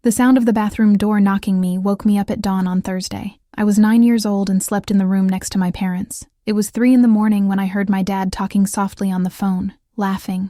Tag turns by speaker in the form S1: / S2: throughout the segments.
S1: The sound of the bathroom door knocking me woke me up at dawn on Thursday. I was 9 years old and slept in the room next to my parents. It was 3 a.m. when I heard my dad talking softly on the phone, laughing.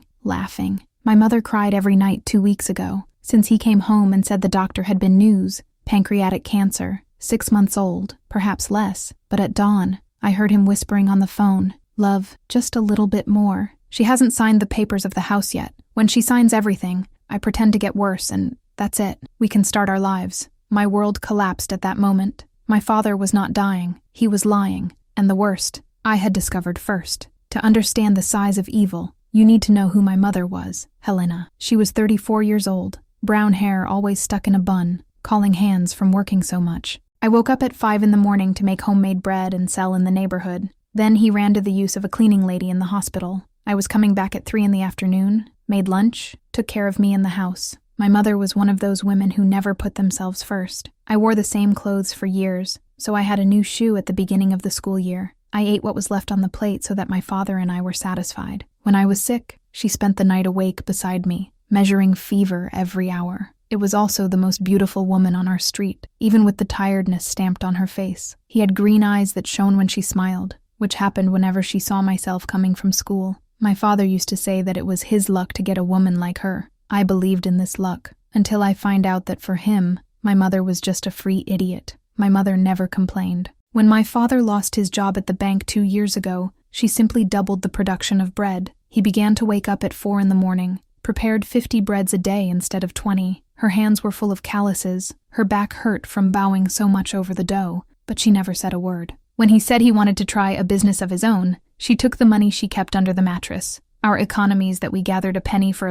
S1: My mother cried every night 2 weeks ago, since he came home and said the doctor had been news, pancreatic cancer, 6 months old, perhaps less, but at dawn, I heard him whispering on the phone, "Love, just a little bit more." She hasn't signed the papers of the house yet. When she signs everything, I pretend to get worse and that's it. We can start our lives. My world collapsed at that moment. My father was not dying. He was lying. And the worst, I had discovered first. To understand the size of evil, you need to know who my mother was, Helena. She was 34 years old, brown hair always stuck in a bun, calling hands from working so much. I woke up at 5 a.m. to make homemade bread and sell in the neighborhood. Then he ran to the use of a cleaning lady in the hospital. I was coming back at 3 p.m, made lunch, took care of me in the house. My mother was one of those women who never put themselves first. I wore the same clothes for years, so I had a new shoe at the beginning of the school year. I ate what was left on the plate so that my father and I were satisfied. When I was sick, she spent the night awake beside me, measuring fever every hour. It was also the most beautiful woman on our street, even with the tiredness stamped on her face. He had green eyes that shone when she smiled, which happened whenever she saw myself coming from school. My father used to say that it was his luck to get a woman like her. I believed in this luck, until I find out that for him, my mother was just a free idiot. My mother never complained. When my father lost his job at the bank 2 years ago, she simply doubled the production of bread. He began to wake up at 4 a.m, prepared 50 breads a day instead of 20. Her hands were full of calluses. Her back hurt from bowing so much over the dough, but she never said a word. When he said he wanted to try a business of his own, she took the money she kept under the mattress, our economies that we gathered a penny for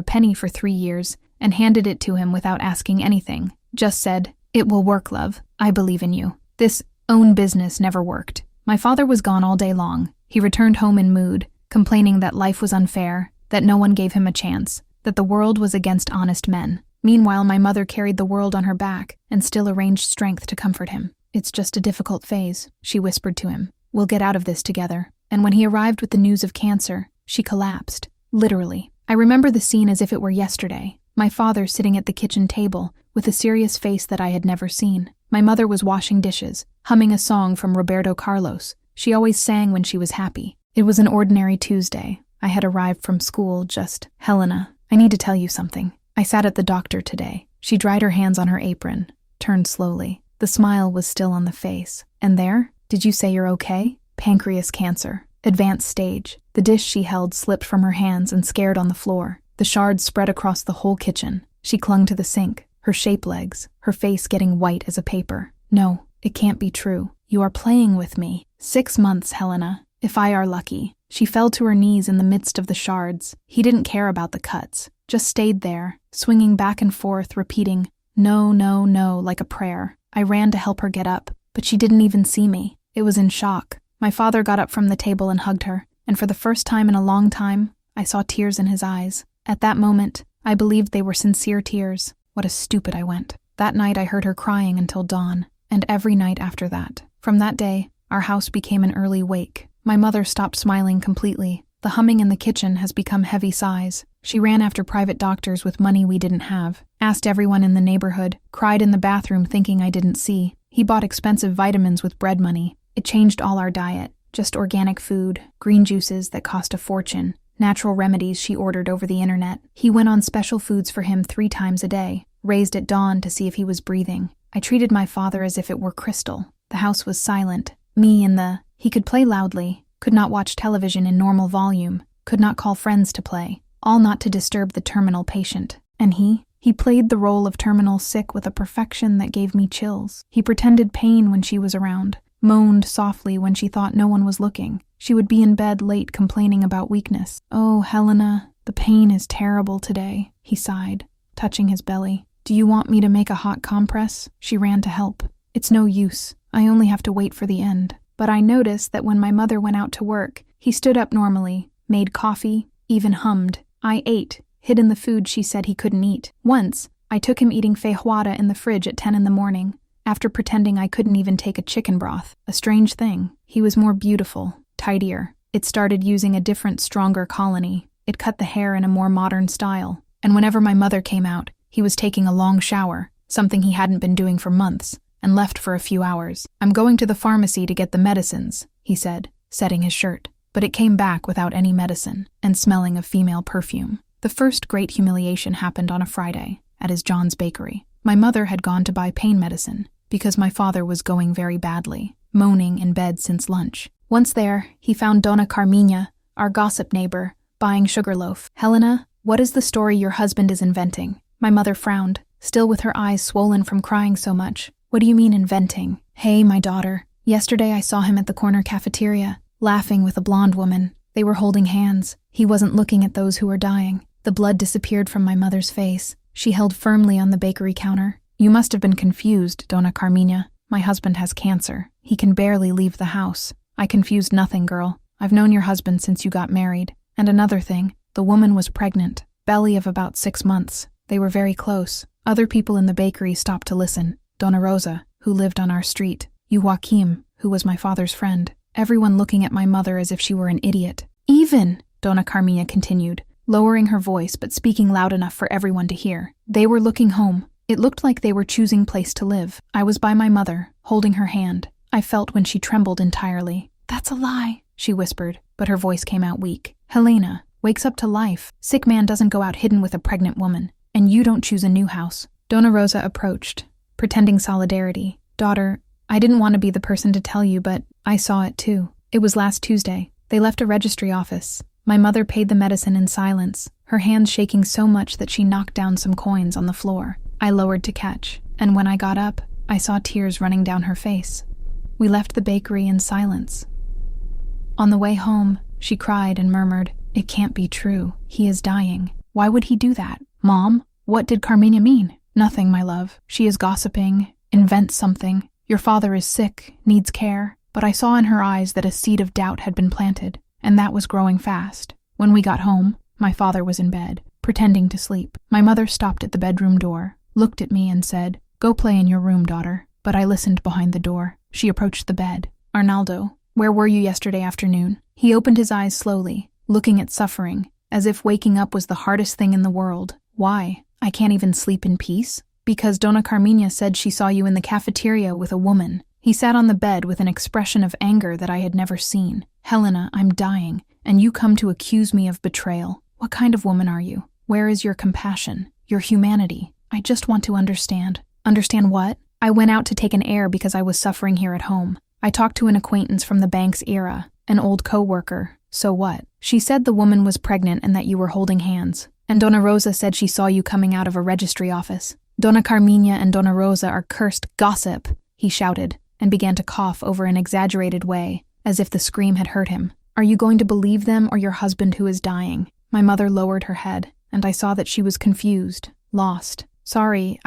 S1: 3 years, and handed it to him without asking anything. Just said, "It will work, love. I believe in you." This own business never worked. My father was gone all day long. He returned home in mood, complaining that life was unfair, that no one gave him a chance, that the world was against honest men. Meanwhile, my mother carried the world on her back and still arranged strength to comfort him. "It's just a difficult phase," she whispered to him. "We'll get out of this together." And when he arrived with the news of cancer, she collapsed. Literally. I remember the scene as if it were yesterday. My father sitting at the kitchen table with a serious face that I had never seen. My mother was washing dishes, humming a song from Roberto Carlos. She always sang when she was happy. It was an ordinary Tuesday. I had arrived from school just, "Helena, I need to tell you something. I sat at the doctor today." She dried her hands on her apron, turned slowly. The smile was still on the face. "And there? Did you say you're okay?" "Pancreas cancer. Advanced stage." The dish she held slipped from her hands and scared on the floor. The shards spread across the whole kitchen. She clung to the sink, her shape legs, her face getting white as a paper. "No, it can't be true. You are playing with me. 6 months, Helena, if I are lucky." She fell to her knees in the midst of the shards. He didn't care about the cuts, just stayed there, swinging back and forth, repeating, "No, no, no," like a prayer. I ran to help her get up, but she didn't even see me. It was in shock. My father got up from the table and hugged her, and for the first time in a long time, I saw tears in his eyes. At that moment, I believed they were sincere tears. What a stupid I went. That night I heard her crying until dawn, and every night after that. From that day, our house became an early wake. My mother stopped smiling completely. The humming in the kitchen has become heavy sighs. She ran after private doctors with money we didn't have, asked everyone in the neighborhood, cried in the bathroom thinking I didn't see. He bought expensive vitamins with bread money. It changed all our diet, just organic food, green juices that cost a fortune, natural remedies she ordered over the internet. He went on special foods for him 3 times a day, raised at dawn to see if he was breathing. I treated my father as if it were crystal. The house was silent. He could play loudly, could not watch television in normal volume, could not call friends to play, all not to disturb the terminal patient. And he played the role of terminal sick with a perfection that gave me chills. He pretended pain when she was around, moaned softly when she thought no one was looking. She would be in bed late complaining about weakness. "Oh, Helena, the pain is terrible today," he sighed, touching his belly. "Do you want me to make a hot compress?" She ran to help. "It's no use. I only have to wait for the end." But I noticed that when my mother went out to work, he stood up normally, made coffee, even hummed. I ate, hid in the food she said he couldn't eat. Once, I took him eating feijoada in the fridge at 10 a.m, after pretending I couldn't even take a chicken broth. A strange thing. He was more beautiful, tidier. It started using a different, stronger colony. It cut the hair in a more modern style. And whenever my mother came out, he was taking a long shower, something he hadn't been doing for months, and left for a few hours. "I'm going to the pharmacy to get the medicines," he said, setting his shirt. But it came back without any medicine, and smelling of female perfume. The first great humiliation happened on a Friday, at his John's bakery. My mother had gone to buy pain medicine, because my father was going very badly, moaning in bed since lunch. Once there, he found Donna Carmina, our gossip neighbor, buying sugarloaf. "Helena, what is the story your husband is inventing?" My mother frowned, still with her eyes swollen from crying so much. "What do you mean inventing?" "Hey, my daughter. Yesterday I saw him at the corner cafeteria, laughing with a blonde woman. They were holding hands. He wasn't looking at those who were dying." The blood disappeared from my mother's face. She held firmly on the bakery counter. "You must have been confused, Donna Carmina. My husband has cancer. He can barely leave the house." "I confused nothing, girl. I've known your husband since you got married. And another thing, the woman was pregnant, belly of about 6 months. They were very close." Other people in the bakery stopped to listen. Donna Rosa, who lived on our street. Joachim, who was my father's friend. Everyone looking at my mother as if she were an idiot. "Even," Donna Carmina continued, lowering her voice but speaking loud enough for everyone to hear. "They were looking home. It looked like they were choosing place to live. I was by my mother, holding her hand. I felt when she trembled entirely. 'That's a lie,' she whispered, but her voice came out weak. 'Helena wakes up to life. Sick man doesn't go out hidden with a pregnant woman. And you don't choose a new house.'" Donna Rosa approached, pretending solidarity. "Daughter, I didn't want to be the person to tell you, but I saw it too. It was last Tuesday. They left a registry office. My mother paid the medicine in silence, her hands shaking so much that she knocked down some coins on the floor. I lowered to catch, and when I got up, I saw tears running down her face. We left the bakery in silence. On the way home, she cried and murmured, "It can't be true. He is dying. Why would he do that? Mom, what did Carmina mean?" "Nothing, my love. She is gossiping, invents something. Your father is sick, needs care." But I saw in her eyes that a seed of doubt had been planted, and that was growing fast. When we got home, my father was in bed, pretending to sleep. My mother stopped at the bedroom door, looked at me and said, "Go play in your room, daughter." But I listened behind the door. She approached the bed. "Arnaldo, where were you yesterday afternoon?" He opened his eyes slowly, looking at suffering, as if waking up was the hardest thing in the world. "Why? I can't even sleep in peace?" "Because Donna Carmina said she saw you in the cafeteria with a woman." He sat on the bed with an expression of anger that I had never seen. "Helena, I'm dying, and you come to accuse me of betrayal. What kind of woman are you? Where is your compassion, your humanity? I just want to understand." "Understand what?" "I went out to take an air because I was suffering here at home. I talked to an acquaintance from the bank's era, an old co-worker. So what? She said the woman was pregnant and that you were holding hands. And Donna Rosa said she saw you coming out of a registry office. Donna Carmina and Donna Rosa are cursed gossip," he shouted, and began to cough over an exaggerated way, as if the scream had hurt him. "Are you going to believe them or your husband who is dying?" My mother lowered her head, and I saw that she was confused, lost. "Sorry,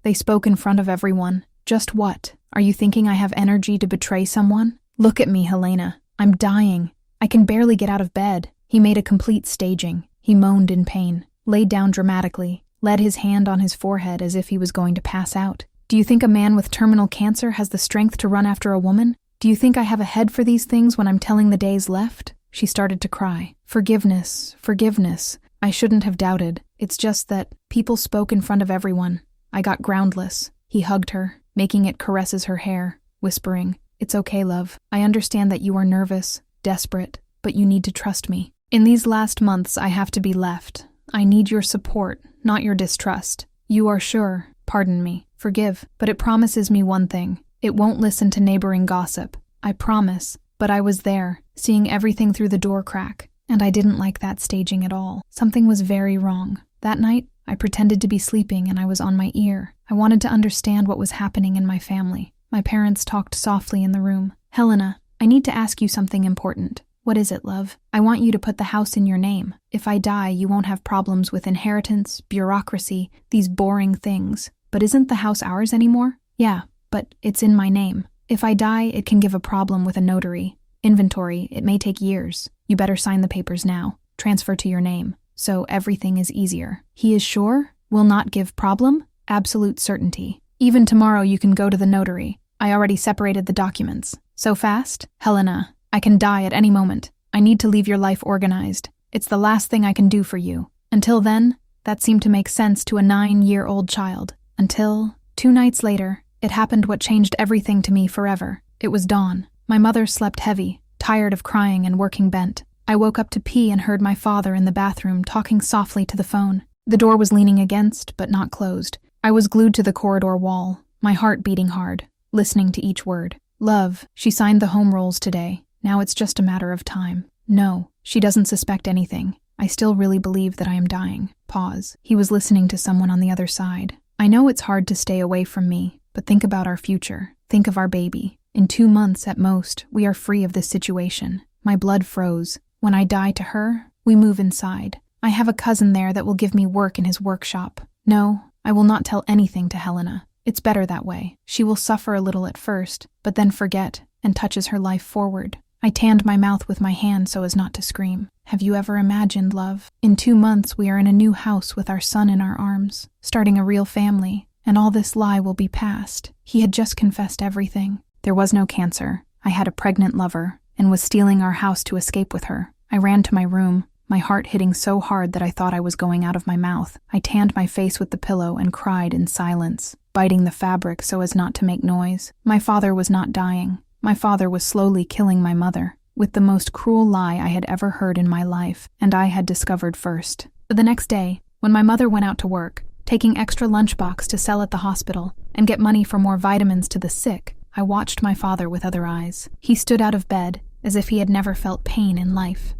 S1: they spoke in front of everyone." "Just what? Are you thinking I have energy to betray someone? Look at me, Helena. I'm dying. I can barely get out of bed." He made a complete staging. He moaned in pain, laid down dramatically, laid his hand on his forehead as if he was going to pass out. "Do you think a man with terminal cancer has the strength to run after a woman? Do you think I have a head for these things when I'm telling the days left?" She started to cry. "Forgiveness, forgiveness. I shouldn't have doubted. It's just that people spoke in front of everyone. I got groundless." He hugged her, making it caresses her hair, whispering, "It's okay, love. I understand that you are nervous, desperate, but you need to trust me. In these last months, I have to be left. I need your support, not your distrust. You are sure, pardon me, forgive, but it promises me one thing. It won't listen to neighboring gossip. I promise." But I was there, seeing everything through the door crack, and I didn't like that staging at all. Something was very wrong. That night, I pretended to be sleeping and I was on my ear. I wanted to understand what was happening in my family. My parents talked softly in the room. "Helena, I need to ask you something important." "What is it, love?" "I want you to put the house in your name. If I die, you won't have problems with inheritance, bureaucracy, these boring things." "But isn't the house ours anymore?" "Yeah, but it's in my name. If I die, it can give a problem with a notary. Inventory, it may take years. You better sign the papers now. Transfer to your name. So everything is easier." "He is sure? Will not give problem?" "Absolute certainty. Even tomorrow you can go to the notary. I already separated the documents." "So fast?" "Helena, I can die at any moment. I need to leave your life organized. It's the last thing I can do for you. Until then," that seemed to make sense to a 9-year-old child. "Until 2 nights later, it happened what changed everything to me forever. It was dawn. My mother slept heavy, tired of crying and working bent. I woke up to pee and heard my father in the bathroom talking softly to the phone. The door was leaning against, but not closed. I was glued to the corridor wall, my heart beating hard, listening to each word. Love, she signed the home rolls today. Now it's just a matter of time. No, she doesn't suspect anything. I still really believe that I am dying. Pause. He was listening to someone on the other side. I know it's hard to stay away from me, but think about our future. Think of our baby. In 2 months at most, we are free of this situation. My blood froze. When I die to her, we move inside. I have a cousin there that will give me work in his workshop. No, I will not tell anything to Helena. It's better that way. She will suffer a little at first, but then forget and touches her life forward. I tanned my mouth with my hand so as not to scream. Have you ever imagined, love? In 2 months, we are in a new house with our son in our arms, starting a real family, and all this lie will be past. He had just confessed everything. There was no cancer. I had a pregnant lover and was stealing our house to escape with her. I ran to my room, my heart hitting so hard that I thought I was going out of my mouth. I tanned my face with the pillow and cried in silence, biting the fabric so as not to make noise. My father was not dying. My father was slowly killing my mother, with the most cruel lie I had ever heard in my life, and I had discovered first. The next day, when my mother went out to work, taking extra lunchbox to sell at the hospital and get money for more vitamins to the sick, I watched my father with other eyes. He stood out of bed, as if he had never felt pain in life.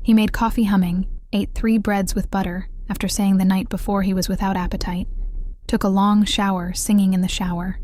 S1: He made coffee humming, ate 3 breads with butter after saying the night before he was without appetite, took a long shower singing in the shower.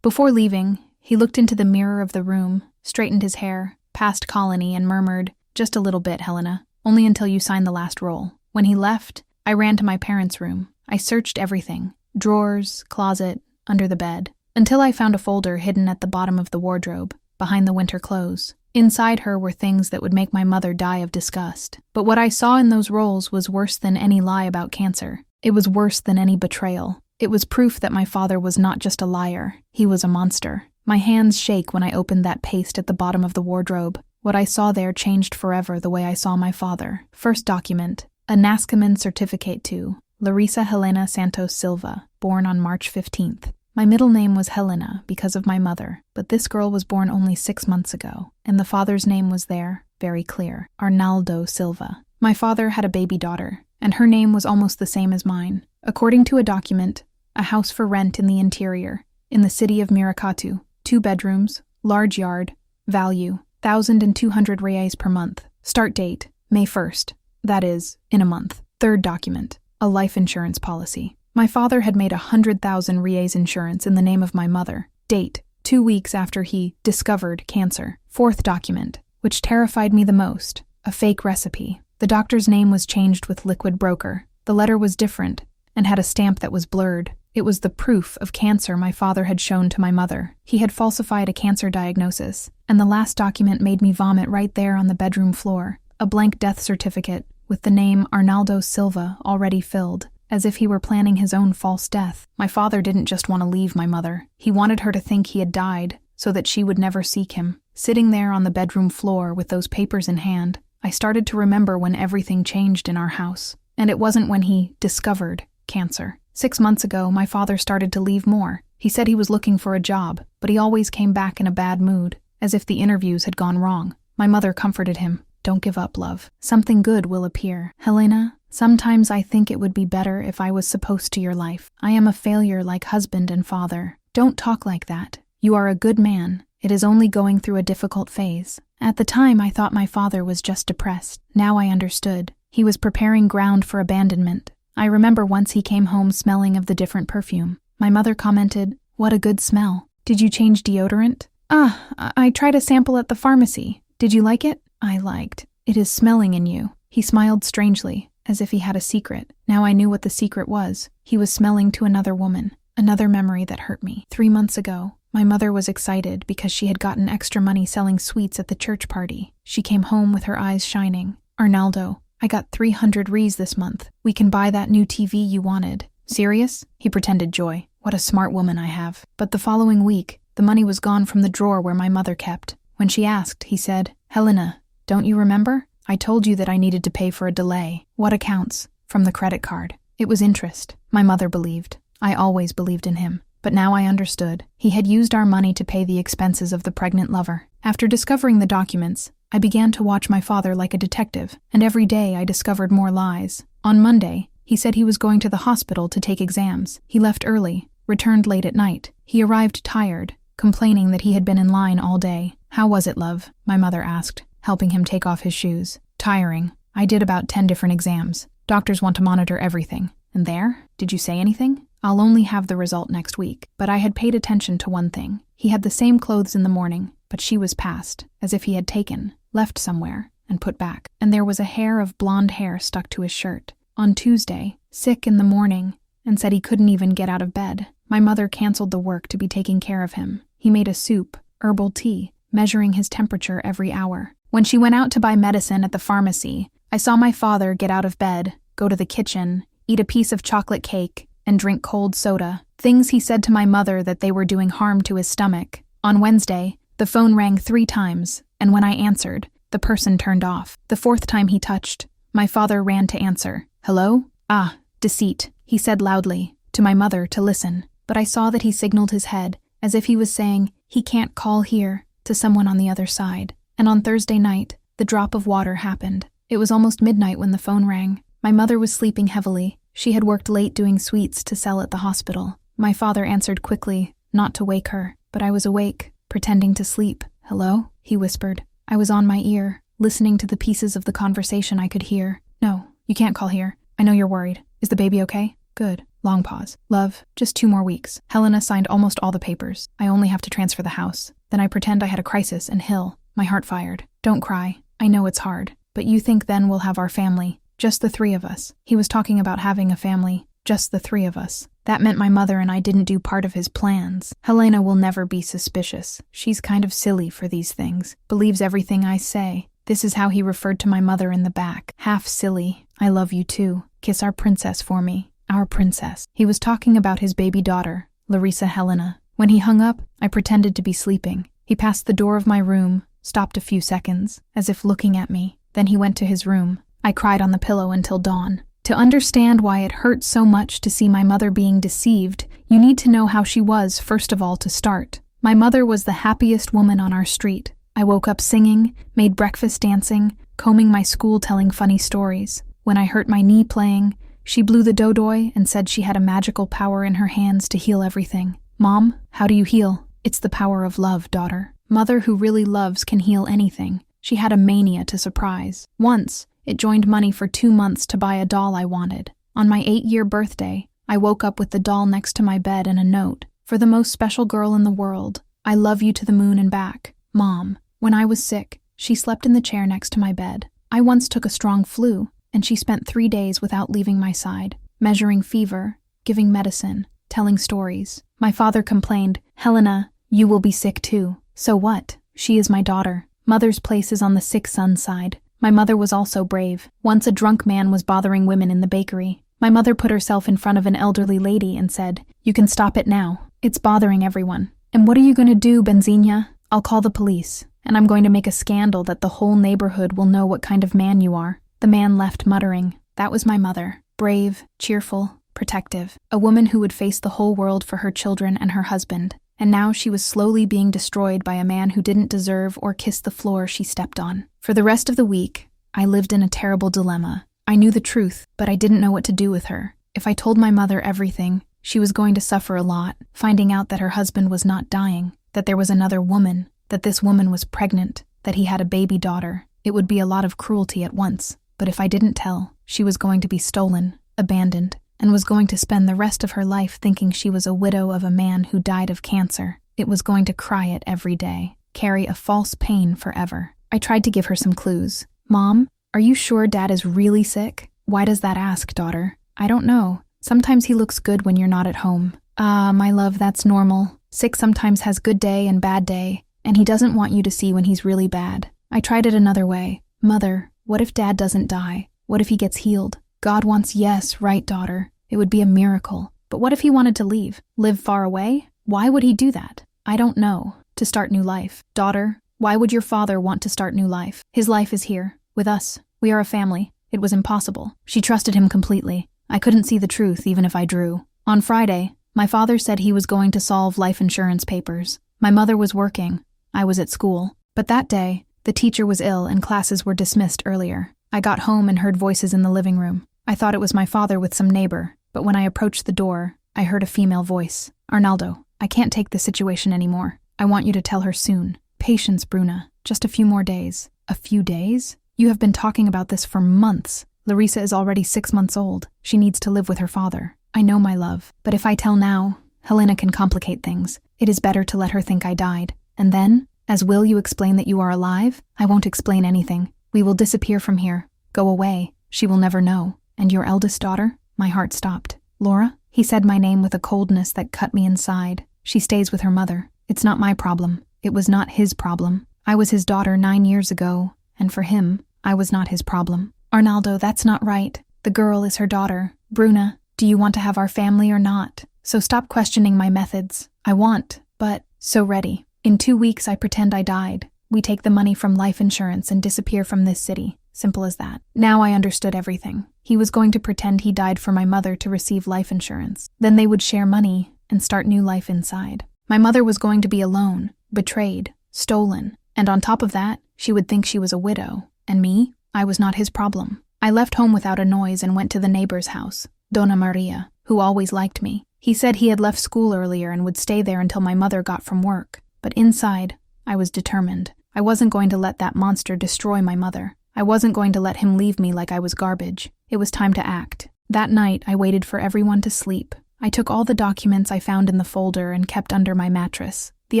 S1: Before leaving, he looked into the mirror of the room, straightened his hair, passed Colony, and murmured, "Just a little bit, Helena, only until you sign the last roll." When he left, I ran to my parents' room. I searched everything, drawers, closet, under the bed, until I found a folder hidden at the bottom of the wardrobe, behind the winter clothes. Inside her were things that would make my mother die of disgust. But what I saw in those rolls was worse than any lie about cancer. It was worse than any betrayal. It was proof that my father was not just a liar, he was a monster. My hands shake when I opened that paste at the bottom of the wardrobe. What I saw there changed forever the way I saw my father. First document, a NASCAMAN certificate to Larissa Helena Santos Silva, born on March 15th. My middle name was Helena because of my mother, but this girl was born only 6 months ago, and the father's name was there, very clear, Arnaldo Silva. My father had a baby daughter, and her name was almost the same as mine. According to a document, a house for rent in the interior, in the city of Miracatu, 2 bedrooms, large yard, value, 1,200 reais per month. Start date, May 1st, that is, in a month. Third document, a life insurance policy. My father had made 100,000 reais insurance in the name of my mother. Date, 2 weeks after he discovered cancer. Fourth document, which terrified me the most, a fake recipe. The doctor's name was changed with liquid broker. The letter was different and had a stamp that was blurred. It was the proof of cancer my father had shown to my mother. He had falsified a cancer diagnosis, and the last document made me vomit right there on the bedroom floor. A blank death certificate with the name Arnaldo Silva already filled, as if he were planning his own false death. My father didn't just want to leave my mother. He wanted her to think he had died, so that she would never seek him. Sitting there on the bedroom floor with those papers in hand, I started to remember when everything changed in our house. And it wasn't when he discovered cancer. 6 months ago, my father started to leave more. He said he was looking for a job, but he always came back in a bad mood, as if the interviews had gone wrong. My mother comforted him. "Don't give up, love. Something good will appear. Helena, sometimes I think it would be better if I was supposed to your life. I am a failure like husband and father. Don't talk like that. You are a good man. It is only going through a difficult phase." At the time, I thought my father was just depressed. Now I understood. He was preparing ground for abandonment. I remember once he came home smelling of the different perfume. My mother commented, "What a good smell. Did you change deodorant?" I tried a sample at the pharmacy. Did you like it?" I liked. "It is smelling in you." He smiled strangely, as if he had a secret. Now I knew what the secret was. He was smelling to another woman. Another memory that hurt me. 3 months ago, my mother was excited because she had gotten extra money selling sweets at the church party. She came home with her eyes shining. "Arnaldo, I got 300 reais this month. We can buy that new TV you wanted." "Serious?" He pretended joy. "What a smart woman I have." But the following week, the money was gone from the drawer where my mother kept. When she asked, he said, "Helena, don't you remember? I told you that I needed to pay for a delay." "What accounts?" "From the credit card." It was interest. My mother believed. I always believed in him. But now I understood. He had used our money to pay the expenses of the pregnant lover. After discovering the documents, I began to watch my father like a detective, and every day I discovered more lies. On Monday, he said he was going to the hospital to take exams. He left early, returned late at night. He arrived tired, complaining that he had been in line all day. "How was it, love?" my mother asked, helping him take off his shoes. "Tiring. I did about 10 different exams. Doctors want to monitor everything." "And there? Did you say anything?" "I'll only have the result next week." But I had paid attention to one thing. He had the same clothes in the morning, but she was passed, as if he had taken, left somewhere, and put back. And there was a hair of blonde hair stuck to his shirt. On Tuesday, sick in the morning, and said he couldn't even get out of bed. My mother canceled the work to be taking care of him. He made a soup, herbal tea, measuring his temperature every hour. When she went out to buy medicine at the pharmacy, I saw my father get out of bed, go to the kitchen, eat a piece of chocolate cake, and drink cold soda. Things he said to my mother that they were doing harm to his stomach. On Wednesday, the phone rang 3 times, and when I answered, the person turned off. The 4th time he touched, my father ran to answer. "Hello? Ah, deceit," he said loudly, to my mother to listen. But I saw that he signaled his head, as if he was saying, "He can't call here," to someone on the other side. And on Thursday night, the drop of water happened. It was almost midnight when the phone rang. My mother was sleeping heavily. She had worked late doing sweets to sell at the hospital. My father answered quickly, not to wake her, but I was awake, pretending to sleep. "Hello?" he whispered. I was on my ear, listening to the pieces of the conversation I could hear. "No, you can't call here. I know you're worried. Is the baby okay?" "Good." Long pause. "Love, just 2 more weeks. Helena signed almost all the papers. I only have to transfer the house." Then I pretend I had a crisis and Hill. My heart fired. "Don't cry. I know it's hard. But you think then we'll have our family. Just the 3 of us." He was talking about having a family. Just the 3 of us. That meant my mother and I didn't do part of his plans. Helena will never be suspicious. She's kind of silly for these things. Believes everything I say. This is how he referred to my mother in the back. Half silly. "I love you too. Kiss our princess for me. Our princess." He was talking about his baby daughter, Larissa Helena. When he hung up, I pretended to be sleeping. He passed the door of my room, stopped a few seconds, as if looking at me. Then he went to his room. I cried on the pillow until dawn. To understand why it hurt so much to see my mother being deceived, you need to know how she was, first of all, to start. My mother was the happiest woman on our street. I woke up singing, made breakfast dancing, combing my school telling funny stories. When I hurt my knee playing, she blew the dodoy and said she had a magical power in her hands to heal everything. "Mom, how do you heal?" "It's the power of love, daughter. Mother who really loves can heal anything." She had a mania to surprise. Once, it joined money for 2 months to buy a doll I wanted. On my 8-year birthday, I woke up with the doll next to my bed and a note. "For the most special girl in the world, I love you to the moon and back. Mom." When I was sick, she slept in the chair next to my bed. I once took a strong flu, and she spent 3 days without leaving my side, measuring fever, giving medicine, telling stories. My father complained, "Helena, you will be sick too." So what? She is my daughter. Mother's place is on the sick son's side. My mother was also brave. Once a drunk man was bothering women in the bakery. My mother put herself in front of an elderly lady and said, "You can stop it now. It's bothering everyone." "And what are you going to do, Benzina?" "I'll call the police, and I'm going to make a scandal that the whole neighborhood will know what kind of man you are." The man left muttering. That was my mother. Brave, cheerful, protective. A woman who would face the whole world for her children and her husband. And now she was slowly being destroyed by a man who didn't deserve or kiss the floor she stepped on. For the rest of the week, I lived in a terrible dilemma. I knew the truth, but I didn't know what to do with her. If I told my mother everything, she was going to suffer a lot, finding out that her husband was not dying, that there was another woman, that this woman was pregnant, that he had a baby daughter. It would be a lot of cruelty at once. But if I didn't tell, she was going to be stolen, abandoned, and was going to spend the rest of her life thinking she was a widow of a man who died of cancer. It was going to cry it every day, carry a false pain forever. I tried to give her some clues. "Mom, are you sure Dad is really sick?" "Why does that ask, daughter?" "I don't know. Sometimes he looks good when you're not at home." "Ah, my love, that's normal. Sick sometimes has good day and bad day, and he doesn't want you to see when he's really bad." I tried it another way. "Mother, what if Dad doesn't die? What if he gets healed?" "God wants yes, right, daughter. It would be a miracle. But what if he wanted to leave? Live far away? Why would he do that?" "I don't know. To start new life." "Daughter, why would your father want to start new life? His life is here, with us. We are a family. It was impossible." She trusted him completely. I couldn't see the truth even if I drew. On Friday, my father said he was going to solve life insurance papers. My mother was working. I was at school. But that day, the teacher was ill and classes were dismissed earlier. I got home and heard voices in the living room. I thought it was my father with some neighbor, but when I approached the door, I heard a female voice. Arnaldo, I can't take this situation anymore. I want you to tell her soon. Patience, Bruna. Just a few more days. A few days? You have been talking about this for months. Larissa is already 6 months old. She needs to live with her father. I know, my love, but if I tell now, Helena can complicate things. It is better to let her think I died. And then, as will you explain that you are alive? I won't explain anything. We will disappear from here. Go away. She will never know. And your eldest daughter? My heart stopped. Laura? He said my name with a coldness that cut me inside. She stays with her mother. It's not my problem. It was not his problem. I was his daughter 9 years ago, and for him, I was not his problem. Arnaldo, that's not right. The girl is her daughter. Bruna, do you want to have our family or not? So stop questioning my methods. I want, but so ready. In 2 weeks, I pretend I died. We take the money from life insurance and disappear from this city. Simple as that. Now I understood everything. He was going to pretend he died for my mother to receive life insurance. Then they would share money and start new life inside. My mother was going to be alone, betrayed, stolen, and on top of that, she would think she was a widow. And me? I was not his problem. I left home without a noise and went to the neighbor's house, Donna Maria, who always liked me. He said he had left school earlier and would stay there until my mother got from work. But inside, I was determined. I wasn't going to let that monster destroy my mother. I wasn't going to let him leave me like I was garbage. It was time to act. That night, I waited for everyone to sleep. I took all the documents I found in the folder and kept under my mattress. The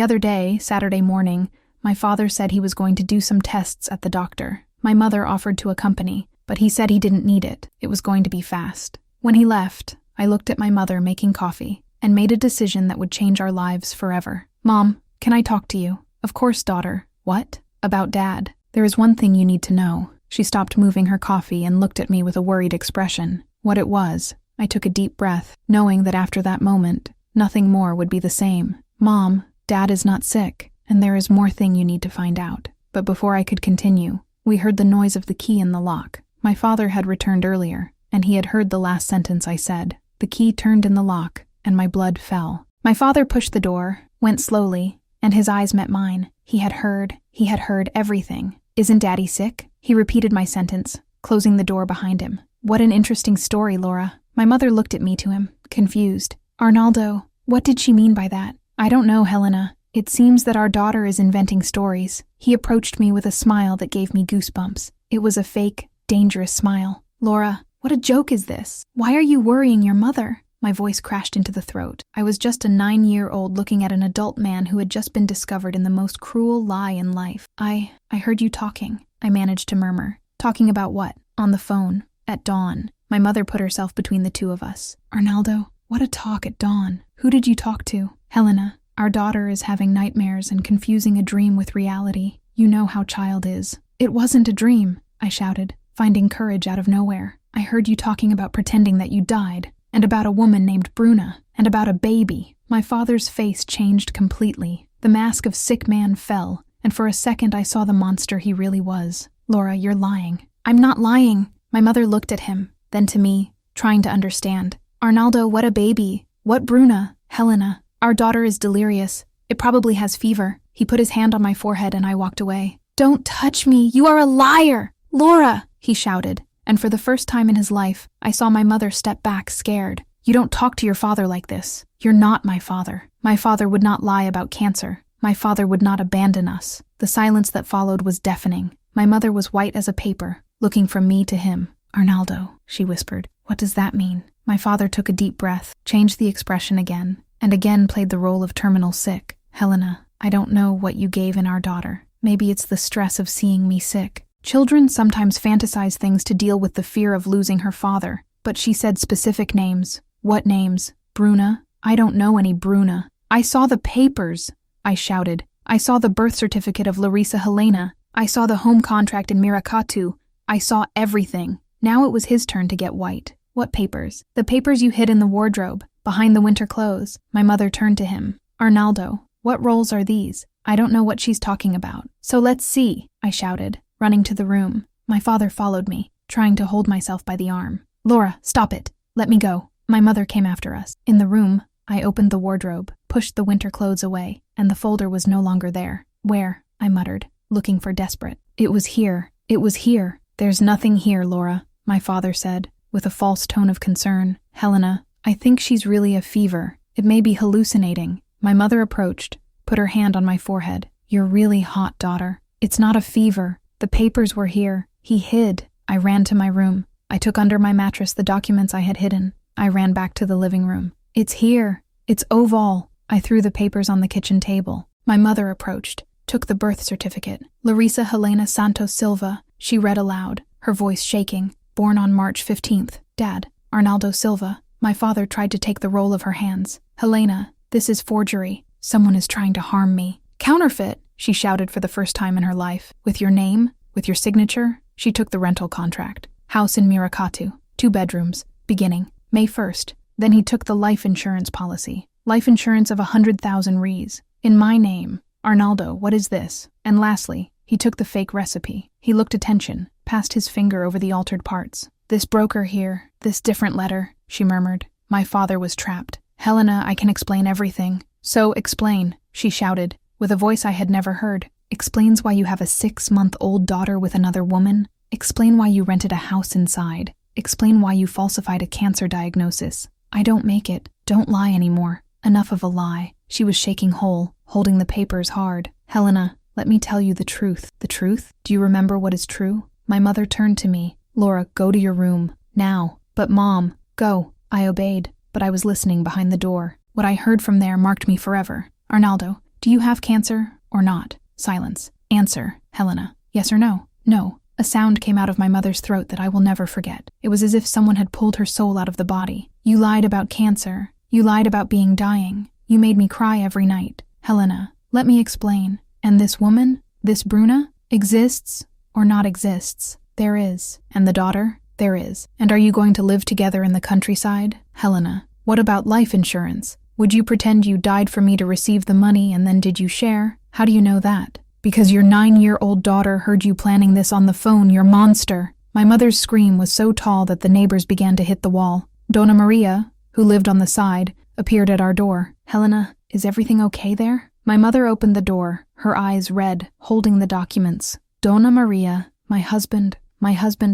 S1: other day, Saturday morning, my father said he was going to do some tests at the doctor. My mother offered to accompany, but he said he didn't need it. It was going to be fast. When he left, I looked at my mother making coffee and made a decision that would change our lives forever. Mom, can I talk to you? Of course, daughter. What? About Dad. There is one thing you need to know. She stopped moving her coffee and looked at me with a worried expression. What it was. I took a deep breath, knowing that after that moment, nothing more would be the same. Mom, Dad is not sick, and there is more thing you need to find out. But before I could continue, we heard the noise of the key in the lock. My father had returned earlier, and he had heard the last sentence I said. The key turned in the lock, and my blood fell. My father pushed the door, went slowly, and his eyes met mine. He had heard everything. Isn't Daddy sick? He repeated my sentence, closing the door behind him. What an interesting story, Laura. My mother looked at me to him, confused. Arnaldo, what did she mean by that? I don't know, Helena. It seems that our daughter is inventing stories. He approached me with a smile that gave me goosebumps. It was a fake, dangerous smile. Laura, what a joke is this? Why are you worrying your mother? My voice crashed into the throat. I was just a 9-year-old looking at an adult man who had just been discovered in the most cruel lie in life. I heard you talking, I managed to murmur. Talking about what? On the phone. At dawn. My mother put herself between the two of us. Arnaldo, what a talk at dawn. Who did you talk to? Helena. Our daughter is having nightmares and confusing a dream with reality. You know how child is. It wasn't a dream, I shouted, finding courage out of nowhere. I heard you talking about pretending that you died, and about a woman named Bruna, and about a baby. My father's face changed completely. The mask of sick man fell, and for a second I saw the monster he really was. Laura, you're lying. I'm not lying. My mother looked at him, then to me, trying to understand. Arnaldo, what a baby. What Bruna? Helena. Our daughter is delirious. It probably has fever. He put his hand on my forehead and I walked away. Don't touch me. You are a liar. Laura, he shouted. And for the first time in his life, I saw my mother step back, scared. You don't talk to your father like this. You're not my father. My father would not lie about cancer. My father would not abandon us. The silence that followed was deafening. My mother was white as a paper, looking from me to him. Arnaldo, she whispered. What does that mean? My father took a deep breath, changed the expression again, and again played the role of terminal sick. Helena, I don't know what you gave in our daughter. Maybe it's the stress of seeing me sick. Children sometimes fantasize things to deal with the fear of losing her father, but she said specific names. What names? Bruna? I don't know any Bruna. I saw the papers, I shouted. I saw the birth certificate of Larissa Helena. I saw the home contract in Miracatu. I saw everything. Now it was his turn to get white. What papers? The papers you hid in the wardrobe, behind the winter clothes. My mother turned to him. Arnaldo, what rolls are these? I don't know what she's talking about. So let's see, I shouted, running to the room. My father followed me, trying to hold myself by the arm. Laura, stop it. Let me go. My mother came after us. In the room, I opened the wardrobe, pushed the winter clothes away, and the folder was no longer there. Where? I muttered, looking for desperate. It was here. It was here. There's nothing here, Laura, my father said, with a false tone of concern. Helena, I think she's really a fever. It may be hallucinating. My mother approached, put her hand on my forehead. You're really hot, daughter. It's not a fever. The papers were here. He hid. I ran to my room. I took under my mattress the documents I had hidden. I ran back to the living room. It's here. It's Oval. I threw the papers on the kitchen table. My mother approached, took the birth certificate. Larissa Helena Santos Silva, she read aloud, her voice shaking. Born on March 15th. Dad, Arnaldo Silva. My father tried to take the roll of her hands. Helena, this is forgery. Someone is trying to harm me. Counterfeit, she shouted for the first time in her life. With your name? With your signature? She took the rental contract. House in Miracatu. 2 bedrooms. Beginning May 1st. Then he took the life insurance policy. Life insurance of 100,000 Rs. In my name. Arnaldo, what is this? And lastly, he took the fake recipe. He looked attention, passed his finger over the altered parts. This broker here, this different letter, she murmured. My father was trapped. Helena, I can explain everything. So explain, she shouted, with a voice I had never heard. Explains why you have a 6-month-old daughter with another woman. Explain why you rented a house inside. Explain why you falsified a cancer diagnosis. I don't make it. Don't lie anymore. Enough of a lie. She was shaking whole, holding the papers hard. Helena, let me tell you the truth. The truth? Do you remember what is true? My mother turned to me. Laura, go to your room. Now. But Mom, go. I obeyed, but I was listening behind the door. What I heard from there marked me forever. Arnaldo, do you have cancer or not? Silence. Answer. Helena. Yes or no? No. A sound came out of my mother's throat that I will never forget. It was as if someone had pulled her soul out of the body. You lied about cancer. You lied about being dying. You made me cry every night. Helena, let me explain. And this woman, this Bruna, exists or not exists? There is. And the daughter? There is. And are you going to live together in the countryside? Helena, what about life insurance? Would you pretend you died for me to receive the money and then did you share? How do you know that? Because your 9-year-old daughter heard you planning this on the phone, you're monster. My mother's scream was so tall that the neighbors began to hit the wall. Donna Maria, who lived on the side, appeared at our door. Helena, is everything okay there? My mother opened the door, her eyes red, holding the documents. Donna Maria, my husband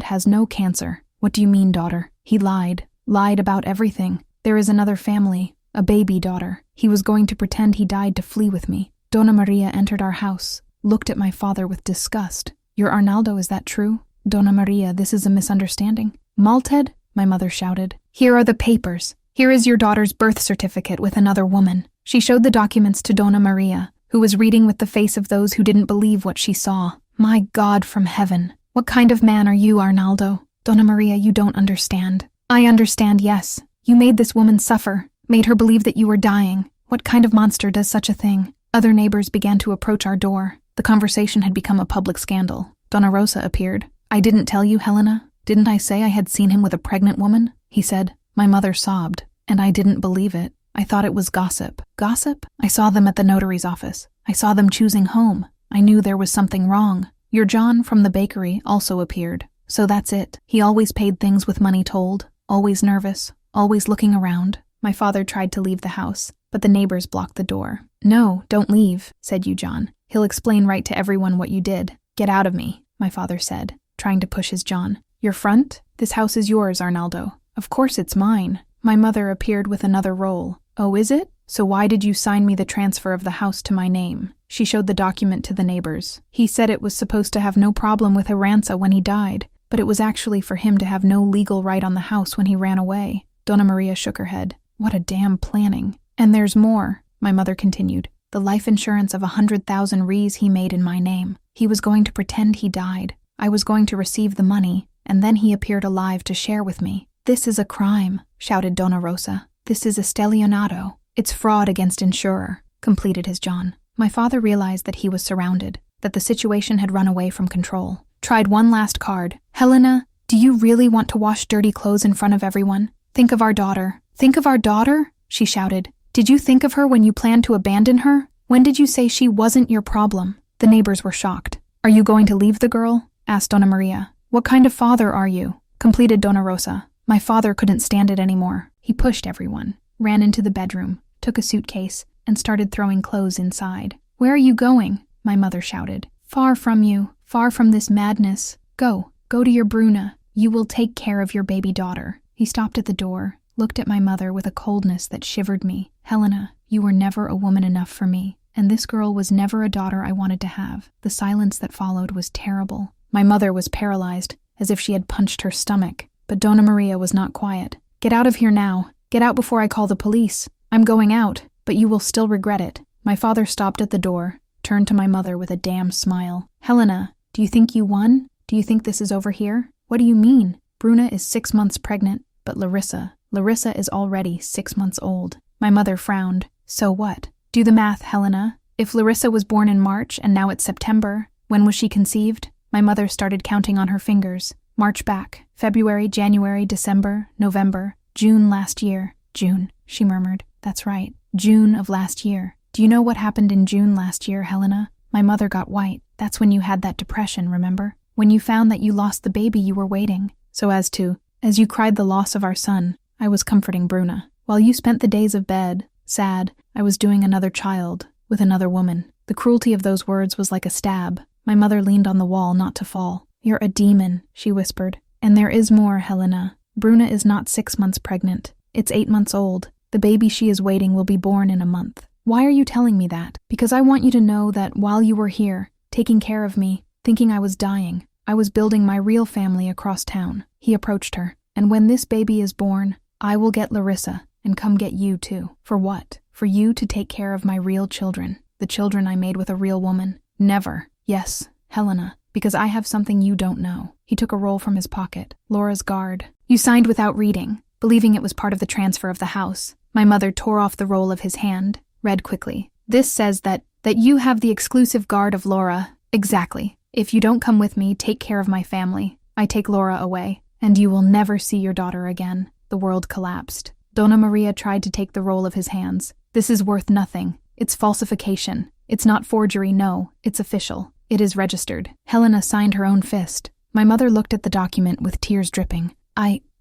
S1: has no cancer. What do you mean, daughter? He lied about everything. There is another family, a baby daughter. He was going to pretend he died to flee with me. Donna Maria entered our house, looked at my father with disgust. Your Arnaldo, is that true? Donna Maria, this is a misunderstanding. Malted, my mother shouted. Here are the papers. Here is your daughter's birth certificate with another woman. She showed the documents to Donna Maria, who was reading with the face of those who didn't believe what she saw. My God from heaven. What kind of man are you, Arnaldo? Donna Maria, you don't understand. I understand, yes. You made this woman suffer, made her believe that you were dying. What kind of monster does such a thing? Other neighbors began to approach our door. The conversation had become a public scandal. Donna Rosa appeared. I didn't tell you, Helena? Didn't I say I had seen him with a pregnant woman? He said. My mother sobbed, and I didn't believe it. I thought it was gossip. Gossip? I saw them at the notary's office. I saw them choosing home. I knew there was something wrong. Your John from the bakery also appeared. So that's it. He always paid things with money told, always nervous, always looking around. My father tried to leave the house, but the neighbors blocked the door. No, don't leave, said you, John. He'll explain right to everyone what you did. Get out of me, my father said, trying to push his John. Your front? This house is yours, Arnaldo. Of course it's mine. My mother appeared with another roll. Oh, is it? So why did you sign me the transfer of the house to my name? She showed the document to the neighbors. He said it was supposed to have no problem with Aranza when he died, but it was actually for him to have no legal right on the house when he ran away. Donna Maria shook her head. What a damn planning. And there's more, my mother continued. The life insurance of 100,000 Rs he made in my name. He was going to pretend he died. I was going to receive the money, and then he appeared alive to share with me. This is a crime, shouted Donna Rosa. This is estelionato. It's fraud against insurer, completed his John. My father realized that he was surrounded, that the situation had run away from control. Tried one last card. Helena, do you really want to wash dirty clothes in front of everyone? Think of our daughter. Think of our daughter? She shouted. Did you think of her when you planned to abandon her? When did you say she wasn't your problem? The neighbors were shocked. Are you going to leave the girl? Asked Donna Maria. What kind of father are you? Completed Donna Rosa. My father couldn't stand it anymore. He pushed everyone, ran into the bedroom, took a suitcase, and started throwing clothes inside. "Where are you going?" my mother shouted. "Far from you, far from this madness. Go to your Bruna. You will take care of your baby daughter." He stopped at the door, looked at my mother with a coldness that shivered me. "Helena, you were never a woman enough for me, and this girl was never a daughter I wanted to have." The silence that followed was terrible. My mother was paralyzed, as if she had punched her stomach, but Donna Maria was not quiet. "Get out of here now. Get out before I call the police. I'm going out, but you will still regret it." My father stopped at the door, turned to my mother with a damn smile. "Helena, do you think you won? Do you think this is over here? What do you mean? Bruna is 6 months pregnant, but Larissa is already 6 months old." My mother frowned. "So what? Do the math, Helena. If Larissa was born in March and now it's September, when was she conceived?" My mother started counting on her fingers. "March back. February, January, December, November, June last year." "June," she murmured. "That's right. June of last year. Do you know what happened in June last year, Helena?" My mother got white. "That's when you had that depression, remember? When you found that you lost the baby you were waiting. As you cried the loss of our son, I was comforting Bruna. While you spent the days of bed, sad, I was doing another child, with another woman." The cruelty of those words was like a stab. My mother leaned on the wall not to fall. "You're a demon," she whispered. "And there is more, Helena. Bruna is not 6 months pregnant. It's 8 months old. The baby she is waiting will be born in a month." "Why are you telling me that?" "Because I want you to know that while you were here, taking care of me, thinking I was dying, I was building my real family across town." He approached her. "And when this baby is born, I will get Larissa and come get you too." "For what?" "For you to take care of my real children, the children I made with a real woman." "Never." "Yes, Helena, because I have something you don't know." He took a roll from his pocket. "Laura's guard. You signed without reading, believing it was part of the transfer of the house." My mother tore off the roll of his hand, read quickly. "This says that you have the exclusive guard of Laura." "Exactly. If you don't come with me, take care of my family, I take Laura away, and you will never see your daughter again." The world collapsed. Donna Maria tried to take the roll of his hands. "This is worth nothing. It's falsification. It's not forgery, no, it's official. It is registered." Helena signed her own fist. My mother looked at the document with tears dripping.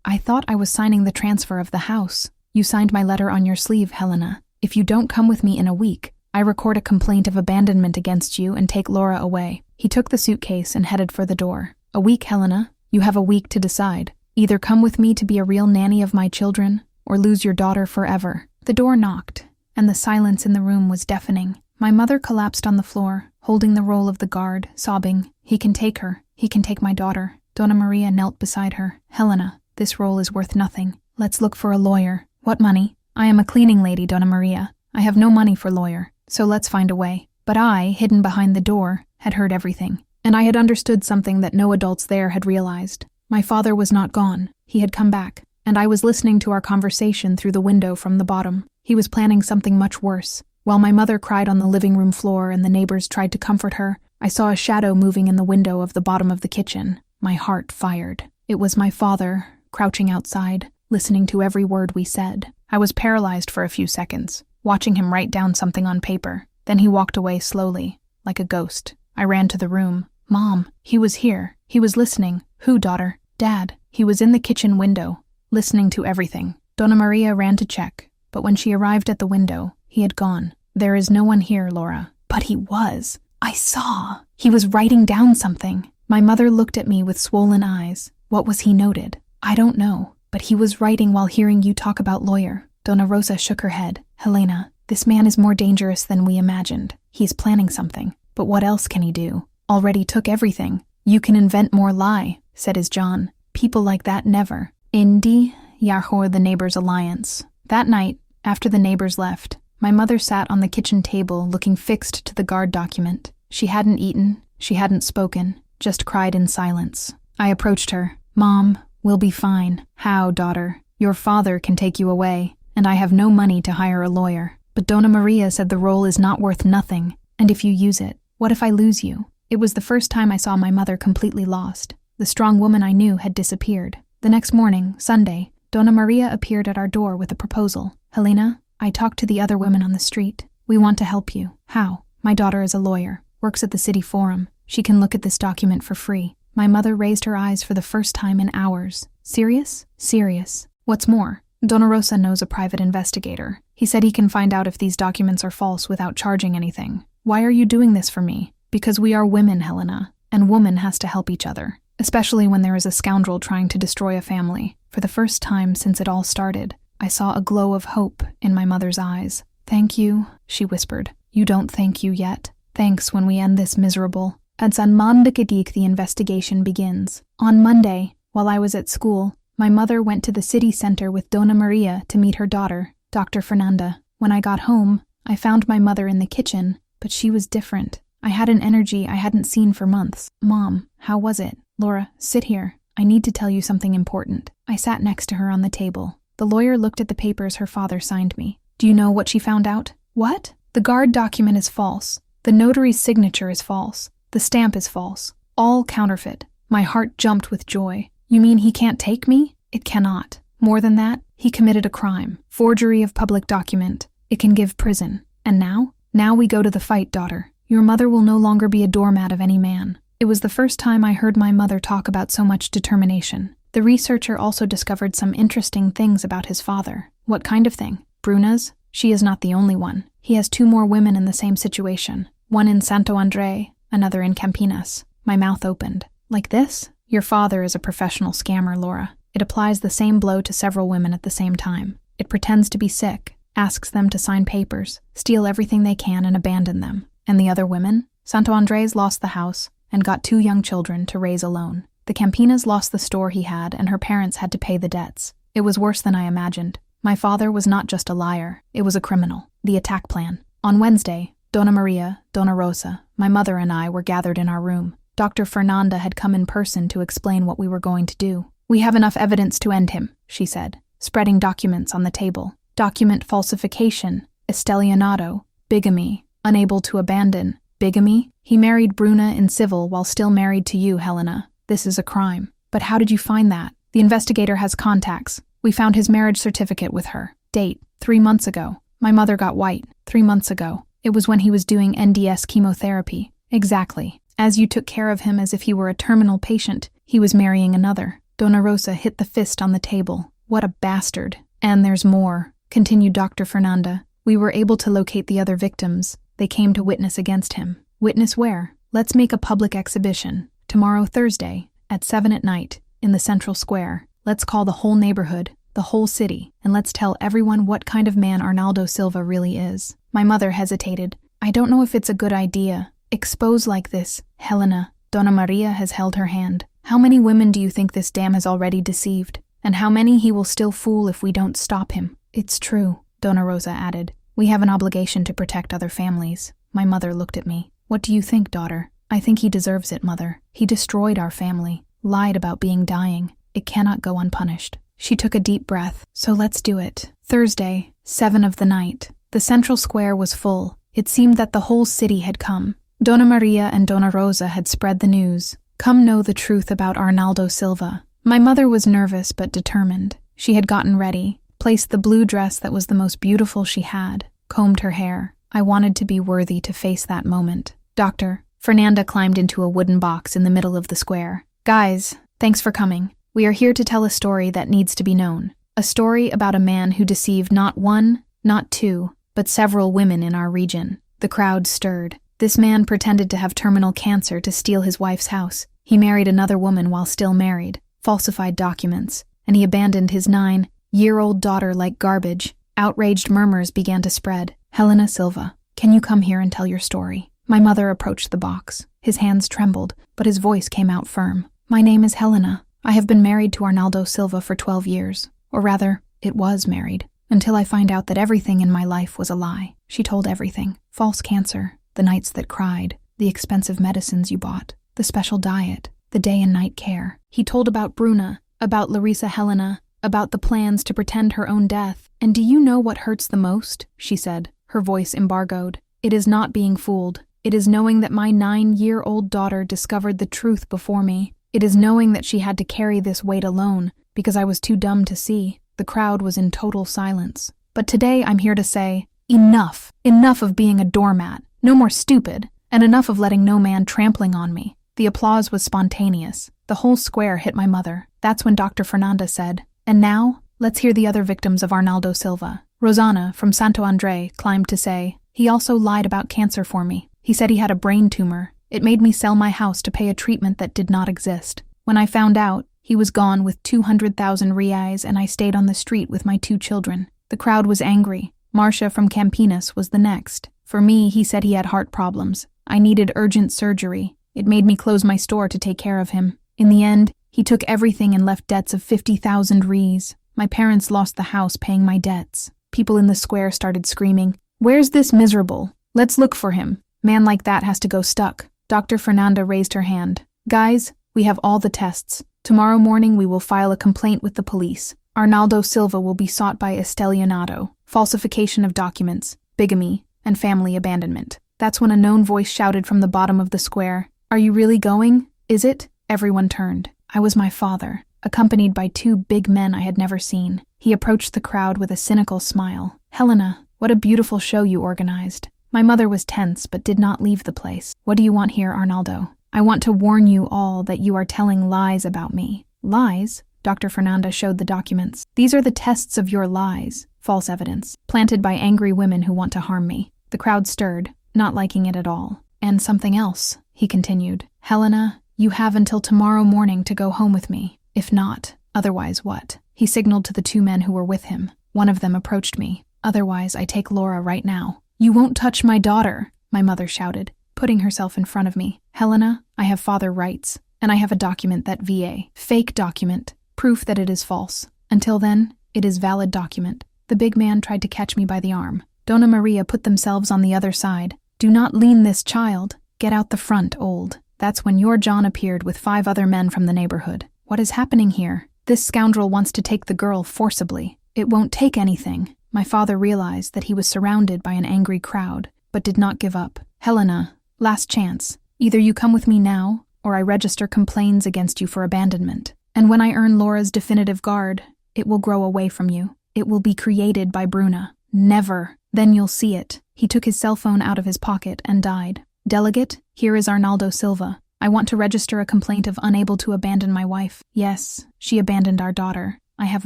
S1: I thought I was signing the transfer of the house." "You signed my letter on your sleeve, Helena. If you don't come with me in a week, I record a complaint of abandonment against you and take Laura away." He took the suitcase and headed for the door. "A week, Helena. You have a week to decide. Either come with me to be a real nanny of my children, or lose your daughter forever." The door knocked, and the silence in the room was deafening. My mother collapsed on the floor, holding the roll of the guard, sobbing. "He can take her. He can take my daughter." Donna Maria knelt beside her. "Helena, this roll is worth nothing. Let's look for a lawyer." "What money?" "I am a cleaning lady, Donna Maria. I have no money for lawyer, so let's find a way." But I, hidden behind the door, had heard everything, and I had understood something that no adults there had realized. My father was not gone. He had come back, and I was listening to our conversation through the window from the bottom. He was planning something much worse. While my mother cried on the living room floor and the neighbors tried to comfort her, I saw a shadow moving in the window of the bottom of the kitchen. My heart fired. It was my father, crouching outside, listening to every word we said. I was paralyzed for a few seconds, watching him write down something on paper. Then he walked away slowly, like a ghost. I ran to the room. "Mom, he was here. He was listening." "Who, daughter?" "Dad. He was in the kitchen window, listening to everything." Donna Maria ran to check, but when she arrived at the window, he had gone. "There is no one here, Laura." "But he was. I saw. He was writing down something." My mother looked at me with swollen eyes. "What was he noted?" "I don't know, but he was writing while hearing you talk about lawyer." Donna Rosa shook her head. "Helena, this man is more dangerous than we imagined. He's planning something. But what else can he do? Already took everything." "You can invent more lie," said his John. "People like that never." Indi Yahor, the neighbors' alliance. That night, after the neighbors left, my mother sat on the kitchen table looking fixed to the guard document. She hadn't eaten, she hadn't spoken, just cried in silence. I approached her. "Mom, we'll be fine." "How, daughter? Your father can take you away, and I have no money to hire a lawyer." "But Donna Maria said the roll is not worth nothing, and if you use it, what if I lose you?" It was the first time I saw my mother completely lost. The strong woman I knew had disappeared. The next morning, Sunday, Donna Maria appeared at our door with a proposal. "Helena, I talked to the other women on the street. We want to help you." "How?" "My daughter is a lawyer, works at the city forum. She can look at this document for free." My mother raised her eyes for the first time in hours. "Serious?" "Serious. What's more, Dona Rosa knows a private investigator. He said he can find out if these documents are false without charging anything. Why are you doing this for me? Because we are women, Helena, and woman has to help each other, especially when there is a scoundrel trying to destroy a family. For the first time since it all started, I saw a glow of hope in my mother's eyes. Thank you, she whispered. You don't thank you yet. Thanks when we end this miserable. At San Mandakidik, the investigation begins. On Monday, while I was at school, my mother went to the city center with Dona Maria to meet her daughter, Dr. Fernanda. When I got home, I found my mother in the kitchen, but she was different. I had an energy I hadn't seen for months. Mom, how was it? Laura, sit here. I need to tell you something important. I sat next to her on the table. The lawyer looked at the papers her father signed me. Do you know what she found out? What? The guard document is false. The notary's signature is false. The stamp is false. All counterfeit. My heart jumped with joy. You mean he can't take me? It cannot. More than that, he committed a crime. Forgery of public document. It can give prison. And now? Now we go to the fight, daughter. Your mother will no longer be a doormat of any man. It was the first time I heard my mother talk about so much determination. The researcher also discovered some interesting things about his father. What kind of thing? Bruna's? She is not the only one. He has 2 more women in the same situation. One in Santo André, another in Campinas. My mouth opened. Like this? Your father is a professional scammer, Laura. It applies the same blow to several women at the same time. It pretends to be sick, asks them to sign papers, steal everything they can and abandon them. And the other women? Santo Andrés lost the house and got 2 young children to raise alone. The Campinas lost the store he had and her parents had to pay the debts. It was worse than I imagined. My father was not just a liar, it was a criminal. The attack plan. On Wednesday, Dona Maria, Dona Rosa, my mother and I were gathered in our room. Dr. Fernanda had come in person to explain what we were going to do. We have enough evidence to end him, she said, spreading documents on the table. Document falsification, estelionato, bigamy, unable to abandon. Bigamy? He married Bruna in civil while still married to you, Helena. This is a crime. But how did you find that? The investigator has contacts. We found his marriage certificate with her. Date, 3 months ago. My mother got white, 3 months ago. It was when he was doing NDS chemotherapy. Exactly. As you took care of him as if he were a terminal patient, he was marrying another. Dona Rosa hit the fist on the table. What a bastard. And there's more, continued Dr. Fernanda. We were able to locate the other victims. They came to witness against him. Witness where? Let's make a public exhibition. Tomorrow, Thursday, at 7 at night, in the central square. Let's call the whole neighborhood, the whole city, and let's tell everyone what kind of man Arnaldo Silva really is. My mother hesitated. I don't know if it's a good idea. Expose like this. Helena, Dona Maria has held her hand. How many women do you think this dam has already deceived? And how many he will still fool if we don't stop him? It's true, Dona Rosa added. We have an obligation to protect other families. My mother looked at me. What do you think, daughter? I think he deserves it, mother. He destroyed our family, lied about being dying. It cannot go unpunished. She took a deep breath. So let's do it. Thursday, 7 of the night. The central square was full. It seemed that the whole city had come. Dona Maria and Dona Rosa had spread the news. Come know the truth about Arnaldo Silva. My mother was nervous but determined. She had gotten ready, placed the blue dress that was the most beautiful she had, combed her hair. I wanted to be worthy to face that moment. Doctor, Fernanda climbed into a wooden box in the middle of the square. Guys, thanks for coming. We are here to tell a story that needs to be known. A story about a man who deceived not 1, not 2, but several women in our region. The crowd stirred. This man pretended to have terminal cancer to steal his wife's house. He married another woman while still married, falsified documents, and he abandoned his 9-year-old daughter like garbage. Outraged murmurs began to spread. Helena Silva, can you come here and tell your story? My mother approached the box. His hands trembled, but his voice came out firm. My name is Helena. I have been married to Arnaldo Silva for 12 years. Or rather, it was married. Until I find out that everything in my life was a lie. She told everything. False cancer, the nights that cried, the expensive medicines you bought, the special diet, the day and night care. He told about Bruna, about Larissa Helena, about the plans to pretend her own death. And do you know what hurts the most? She said, her voice embargoed. It is not being fooled. It is knowing that my 9-year-old daughter discovered the truth before me. It is knowing that she had to carry this weight alone because I was too dumb to see. The crowd was in total silence. But today I'm here to say, enough. Enough of being a doormat. No more stupid. And enough of letting no man trampling on me. The applause was spontaneous. The whole square hit my mother. That's when Dr. Fernanda said, and now, Let's hear the other victims of Arnaldo Silva. Rosana, from Santo André, climbed to say, he also lied about cancer for me. He said he had a brain tumor. It made me sell my house to pay a treatment that did not exist. When I found out, he was gone with 200,000 reais and I stayed on the street with my 2 children. The crowd was angry. Marcia from Campinas was the next. For me, he said he had heart problems. I needed urgent surgery. It made me close my store to take care of him. In the end, he took everything and left debts of 50,000 reais. My parents lost the house paying my debts. People in the square started screaming, "Where's this miserable? Let's look for him. Man like that has to go stuck." Dr. Fernanda raised her hand. "Guys, we have all the tests. Tomorrow morning we will file a complaint with the police. Arnaldo Silva will be sought by estelionato, falsification of documents, bigamy, and family abandonment." That's when a known voice shouted from the bottom of the square, "Are you really going? Is it?" Everyone turned. I was my father, accompanied by 2 big men I had never seen. He approached the crowd with a cynical smile. "Helena, what a beautiful show you organized." My mother was tense but did not leave the place. "What do you want here, Arnaldo?" "I want to warn you all that you are telling lies about me." "Lies?" Dr. Fernanda showed the documents. "These are the tests of your lies, false evidence, planted by angry women who want to harm me." The crowd stirred, not liking it at all. "And something else," he continued. "Helena, you have until tomorrow morning to go home with me. If not, otherwise what?" He signaled to the 2 men who were with him. One of them approached me. "Otherwise, I take Laura right now." "You won't touch my daughter," my mother shouted, putting herself in front of me. "Helena, I have father rights, and I have a document that fake document, proof that it is false. Until then, it is valid document." The big man tried to catch me by the arm. Dona Maria put themselves on the other side. "Do not lean this child. Get out the front, old." That's when your John appeared with 5 other men from the neighborhood. "What is happening here? This scoundrel wants to take the girl forcibly." "It won't take anything." My father realized that he was surrounded by an angry crowd, but did not give up. "Helena, last chance. Either you come with me now, or I register complaints against you for abandonment. And when I earn Laura's definitive guard, it will grow away from you. It will be created by Bruna. Never. Then you'll see it." He took his cell phone out of his pocket and died. "Delegate, here is Arnaldo Silva. I want to register a complaint of unable to abandon my wife. Yes, she abandoned our daughter. I have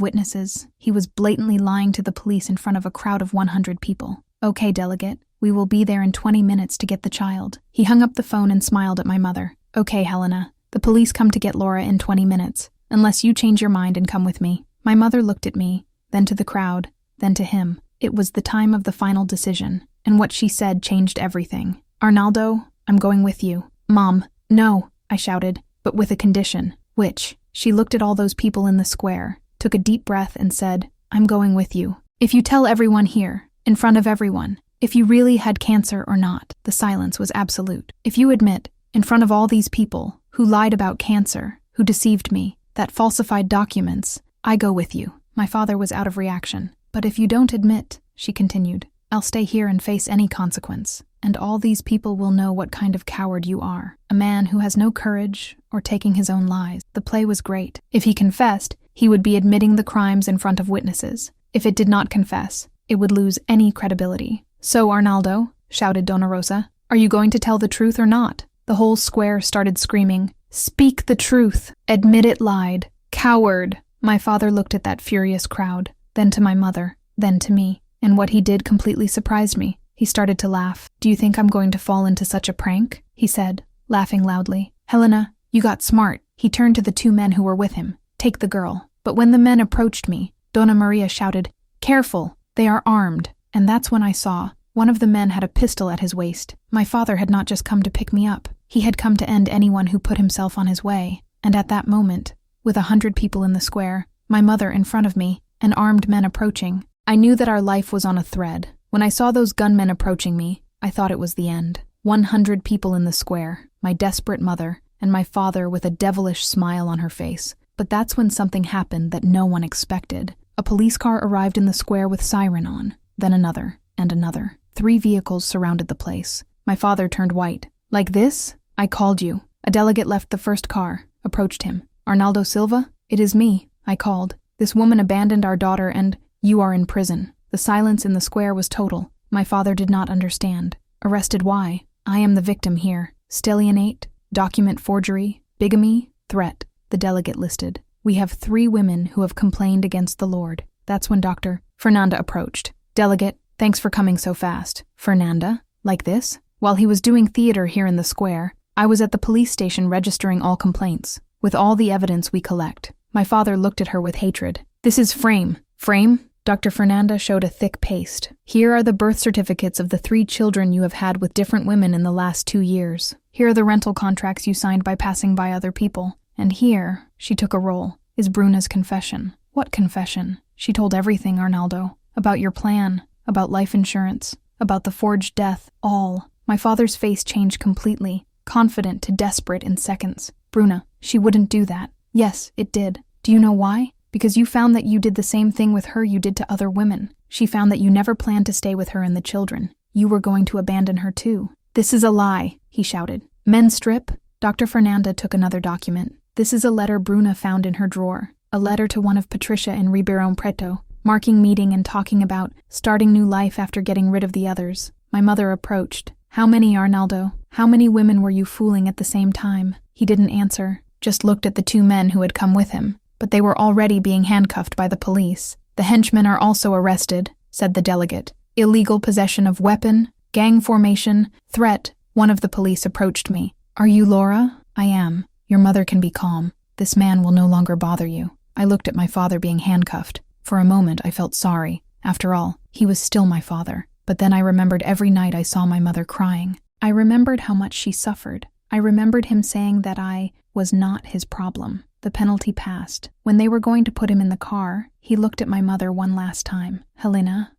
S1: witnesses. He was blatantly lying to the police in front of a crowd of 100 people. Okay, delegate, we will be there in 20 minutes to get the child." He hung up the phone and smiled at my mother. "Okay, Helena, the police come to get Laura in 20 minutes, unless you change your mind and come with me." My mother looked at me, then to the crowd, then to him. It was the time of the final decision, and what she said changed everything. "Arnaldo, I'm going with you." "Mom, no," I shouted, "but with a condition." "Which?" She looked at all those people in the square, took a deep breath and said, "I'm going with you. If you tell everyone here, in front of everyone, if you really had cancer or not." The silence was absolute. "If you admit, in front of all these people, who lied about cancer, who deceived me, that falsified documents, I go with you." My father was out of reaction. "But if you don't admit," she continued, "I'll stay here and face any consequence. And all these people will know what kind of coward you are. A man who has no courage or taking his own lies." The play was great. If he confessed, he would be admitting the crimes in front of witnesses. If it did not confess, it would lose any credibility. "So, Arnaldo," shouted Dona Rosa, "are you going to tell the truth or not?" The whole square started screaming, "Speak the truth! Admit it lied! Coward!" My father looked at that furious crowd, then to my mother, then to me, and what he did completely surprised me. He started to laugh. "Do you think I'm going to fall into such a prank?" he said, laughing loudly. "Helena, you got smart." He turned to the 2 men who were with him. "Take the girl." But when the men approached me, Dona Maria shouted, "Careful, they are armed." And that's when I saw, one of the men had a pistol at his waist. My father had not just come to pick me up. He had come to end anyone who put himself on his way. And at that moment, with 100 people in the square, my mother in front of me, and armed men approaching, I knew that our life was on a thread. When I saw those gunmen approaching me, I thought it was the end. 100 people in the square, my desperate mother, and my father with a devilish smile on her face. But that's when something happened that no one expected. A police car arrived in the square with siren on, then another, and another. 3 vehicles surrounded the place. My father turned white. "Like this? I called you." A delegate left the first car, approached him. "Arnaldo Silva? It is me," I called. "This woman abandoned our daughter and you are in prison." The silence in the square was total. My father did not understand. "Arrested why? I am the victim here. Stellionate, document forgery, bigamy, threat." The delegate listed. We have 3 women who have complained against the Lord. That's when Dr. Fernanda approached. Delegate, thanks for coming so fast. Fernanda? Like this? While he was doing theater here in the square, I was at the police station registering all complaints, with all the evidence we collect. My father looked at her with hatred. This is frame. Frame? Dr. Fernanda showed a thick paste. Here are the birth certificates of the 3 children you have had with different women in the last 2 years. Here are the rental contracts you signed by passing by other people. And here, she took a roll, is Bruna's confession. What confession? She told everything, Arnaldo. About your plan, about life insurance, about the forged death, all. My father's face changed completely, confident to desperate in seconds. Bruna, she wouldn't do that. Yes, it did. Do you know why? Because you found that you did the same thing with her you did to other women. She found that you never planned to stay with her and the children. You were going to abandon her too. This is a lie, he shouted. Men strip? Dr. Fernanda took another document. This is a letter Bruna found in her drawer. A letter to one of Patricia in Ribeirão Preto, marking meeting and talking about starting new life after getting rid of the others. My mother approached. How many, Arnaldo? How many women were you fooling at the same time? He didn't answer, just looked at the 2 men who had come with him. But they were already being handcuffed by the police. The henchmen are also arrested, said the delegate. Illegal possession of weapon, gang formation, threat. One of the police approached me. Are you Laura? I am. Your mother can be calm. This man will no longer bother you. I looked at my father being handcuffed. For a moment I felt sorry. After all, he was still my father. But then I remembered every night I saw my mother crying. I remembered how much she suffered. I remembered him saying that I was not his problem. The penalty passed. When they were going to put him in the car, he looked at my mother one last time. Helena,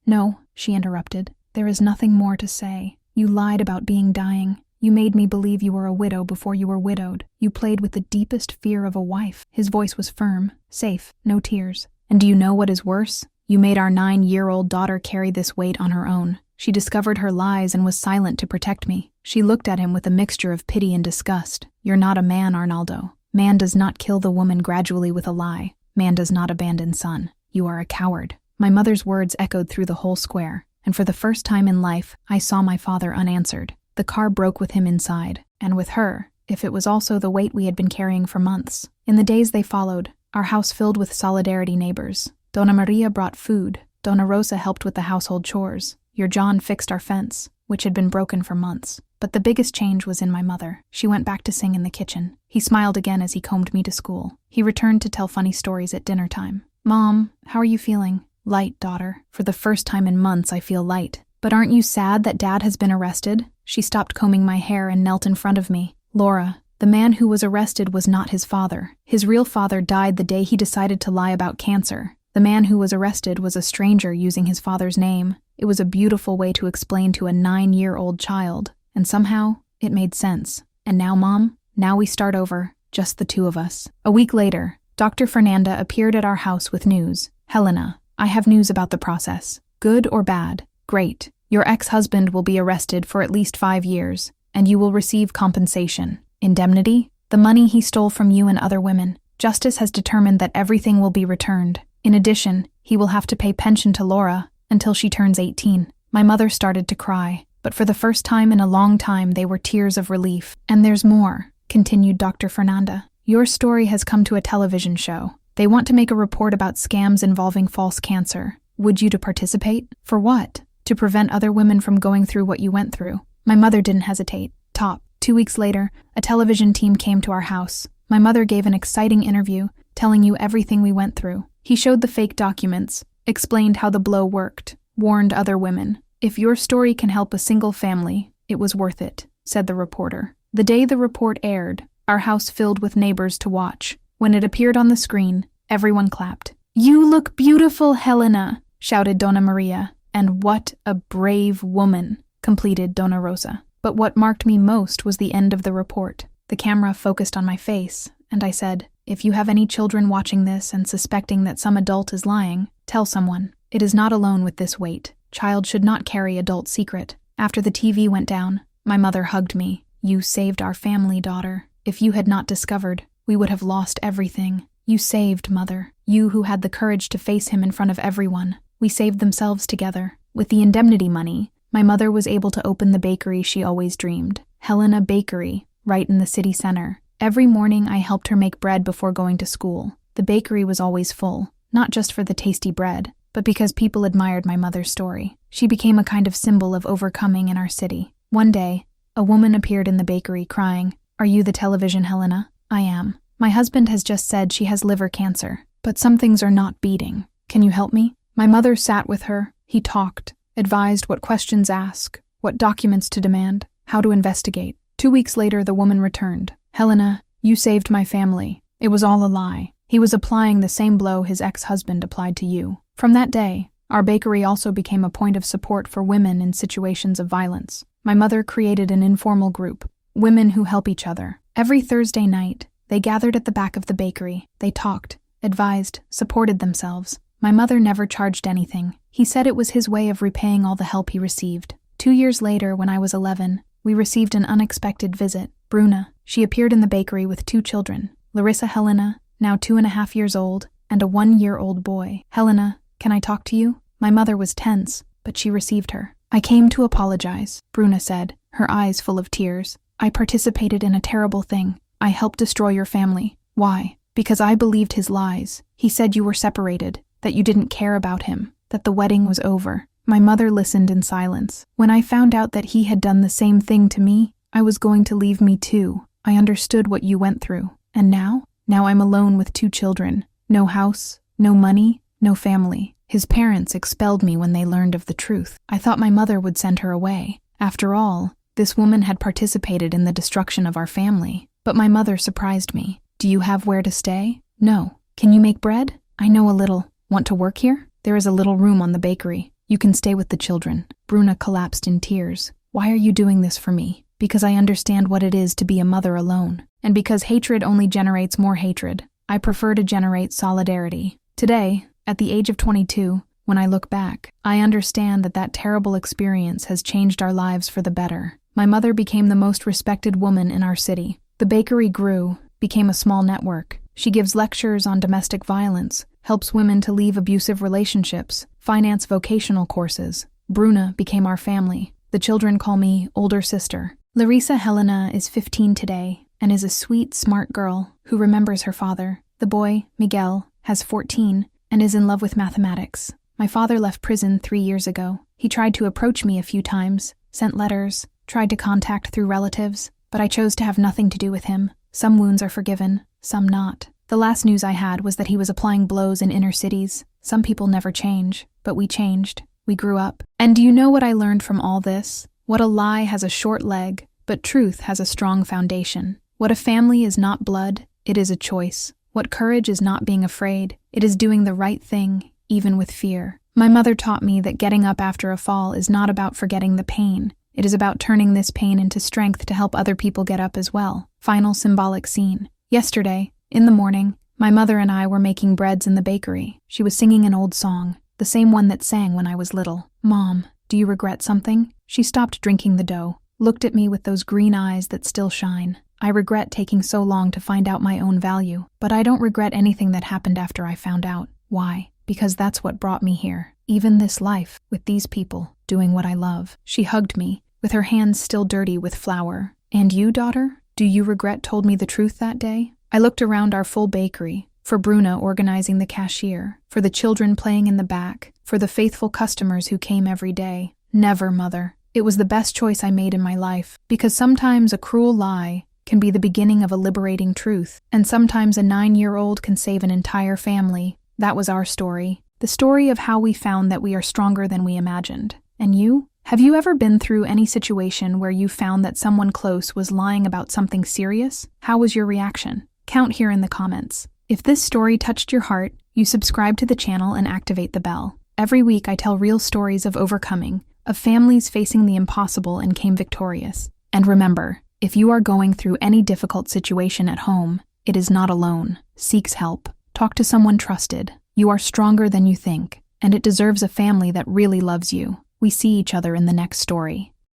S1: No, she interrupted. There is nothing more to say. You lied about being dying. You made me believe you were a widow before you were widowed. You played with the deepest fear of a wife. His voice was firm, safe, no tears. And do you know what is worse? You made our 9-year-old daughter carry this weight on her own. She discovered her lies and was silent to protect me. She looked at him with a mixture of pity and disgust. You're not a man, Arnaldo. Man does not kill the woman gradually with a lie. Man does not abandon son. You are a coward. My mother's words echoed through the whole square, and for the first time in life, I saw my father unanswered. The car broke with him inside, and with her, if it was also the weight we had been carrying for months. In the days they followed, our house filled with solidarity neighbors. Dona Maria brought food. Dona Rosa helped with the household chores. Your John fixed our fence, which had been broken for months. But the biggest change was in my mother. She went back to sing in the kitchen. He smiled again as he combed me to school. He returned to tell funny stories at dinner time. Mom, how are you feeling? Light, daughter. For the first time in months, I feel light. But aren't you sad that Dad has been arrested? She stopped combing my hair and knelt in front of me. Laura, the man who was arrested was not his father. His real father died the day he decided to lie about cancer. The man who was arrested was a stranger using his father's name. It was a beautiful way to explain to a 9-year-old child. And somehow, it made sense. And now, Mom, now we start over, just the 2 of us. A week later, Dr. Fernanda appeared at our house with news. Helena, I have news about the process. Good or bad? Great. Your ex-husband will be arrested for at least 5 years, and you will receive compensation. Indemnity? The money he stole from you and other women. Justice has determined that everything will be returned. In addition, he will have to pay pension to Laura until she turns 18. My mother started to cry. But for the first time in a long time, they were tears of relief. And there's more, continued Dr. Fernanda. Your story has come to a television show. They want to make a report about scams involving false cancer. Would you to participate? For what? To prevent other women from going through what you went through. My mother didn't hesitate. Top. 2 weeks later, a television team came to our house. My mother gave an exciting interview, telling you everything we went through. He showed the fake documents, explained how the blow worked, warned other women. If your story can help a single family, it was worth it, said the reporter. The day the report aired, our house filled with neighbors to watch. When it appeared on the screen, everyone clapped. You look beautiful, Helena, shouted Dona Maria. And what a brave woman, completed Dona Rosa. But what marked me most was the end of the report. The camera focused on my face, and I said, if you have any children watching this and suspecting that some adult is lying, tell someone. It is not alone with this weight. Child should not carry adult secret. After the TV went down, my mother hugged me. You saved our family, daughter. If you had not discovered, we would have lost everything. You saved, Mother. You who had the courage to face him in front of everyone. We saved themselves together. With the indemnity money, my mother was able to open the bakery she always dreamed. Helena Bakery, right in the city center. Every morning I helped her make bread before going to school. The bakery was always full, not just for the tasty bread, but because people admired my mother's story. She became a kind of symbol of overcoming in our city. One day, a woman appeared in the bakery crying, "Are you the television Helena?" "I am. My husband has just said she has liver cancer, but some things are not beating. Can you help me?" My mother sat with her. He talked, advised what questions ask, what documents to demand, how to investigate. 2 weeks later, the woman returned. "Helena, you saved my family. It was all a lie. He was applying the same blow his ex-husband applied to you." From that day, our bakery also became a point of support for women in situations of violence. My mother created an informal group, Women Who Help Each Other. Every Thursday night, they gathered at the back of the bakery. They talked, advised, supported themselves. My mother never charged anything. He said it was his way of repaying all the help he received. 2 years later, when I was 11, we received an unexpected visit. Bruna. She appeared in the bakery with 2 children, Larissa Helena, now 2.5 years old, and a 1-year-old boy. "Helena, can I talk to you?" My mother was tense, but she received her. "I came to apologize," Bruna said, her eyes full of tears. "I participated in a terrible thing. I helped destroy your family. Why? Because I believed his lies. He said you were separated, that you didn't care about him, that the wedding was over." My mother listened in silence. "When I found out that he had done the same thing to me, I was going to leave me too. I understood what you went through. And now? Now I'm alone with 2 children. No house, no money, no family. His parents expelled me when they learned of the truth. I thought my mother would send her away. After all, this woman had participated in the destruction of our family. But my mother surprised me. "Do you have where to stay?" "No." "Can you make bread?" "I know a little." "Want to work here? There is a little room on the bakery. You can stay with the children." Bruna collapsed in tears. "Why are you doing this for me?" "Because I understand what it is to be a mother alone. And because hatred only generates more hatred. I prefer to generate solidarity." Today, at the age of 22, when I look back, I understand that that terrible experience has changed our lives for the better. My mother became the most respected woman in our city. The bakery grew, became a small network. She gives lectures on domestic violence, helps women to leave abusive relationships, finance vocational courses. Bruna became our family. The children call me older sister. Larissa Helena is 15 today and is a sweet, smart girl who remembers her father. The boy, Miguel, has 14 and is in love with mathematics. My father left prison 3 years ago. He tried to approach me a few times, sent letters, tried to contact through relatives, but I chose to have nothing to do with him. Some wounds are forgiven, some not. The last news I had was that he was applying blows in inner cities. Some people never change, but we changed. We grew up. And do you know what I learned from all this? What a lie has a short leg, but truth has a strong foundation. What a family is not blood, it is a choice. What courage is not being afraid, it is doing the right thing, even with fear. My mother taught me that getting up after a fall is not about forgetting the pain. It is about turning this pain into strength to help other people get up as well. Final symbolic scene. Yesterday, in the morning, my mother and I were making breads in the bakery. She was singing an old song, the same one that sang when I was little. "Mom, do you regret something?" She stopped drinking the dough, looked at me with those green eyes that still shine. "I regret taking so long to find out my own value, but I don't regret anything that happened after I found out. Why? Because that's what brought me here. Even this life, with these people, doing what I love." She hugged me, with her hands still dirty with flour. "And you, daughter? Do you regret told me the truth that day?" I looked around our full bakery, for Bruna organizing the cashier, for the children playing in the back, for the faithful customers who came every day. Never, Mother. It was the best choice I made in my life, because sometimes a cruel lie can be the beginning of a liberating truth, and sometimes a 9-year-old can save an entire family. That was our story. The story of how we found that we are stronger than we imagined. And you? Have you ever been through any situation where you found that someone close was lying about something serious? How was your reaction? Count here in the comments. If this story touched your heart, you subscribe to the channel and activate the bell. Every week I tell real stories of overcoming, of families facing the impossible and came victorious. And remember, if you are going through any difficult situation at home, it is not alone. Seeks help. Talk to someone trusted. You are stronger than you think, and it deserves a family that really loves you. We see each other in the next story.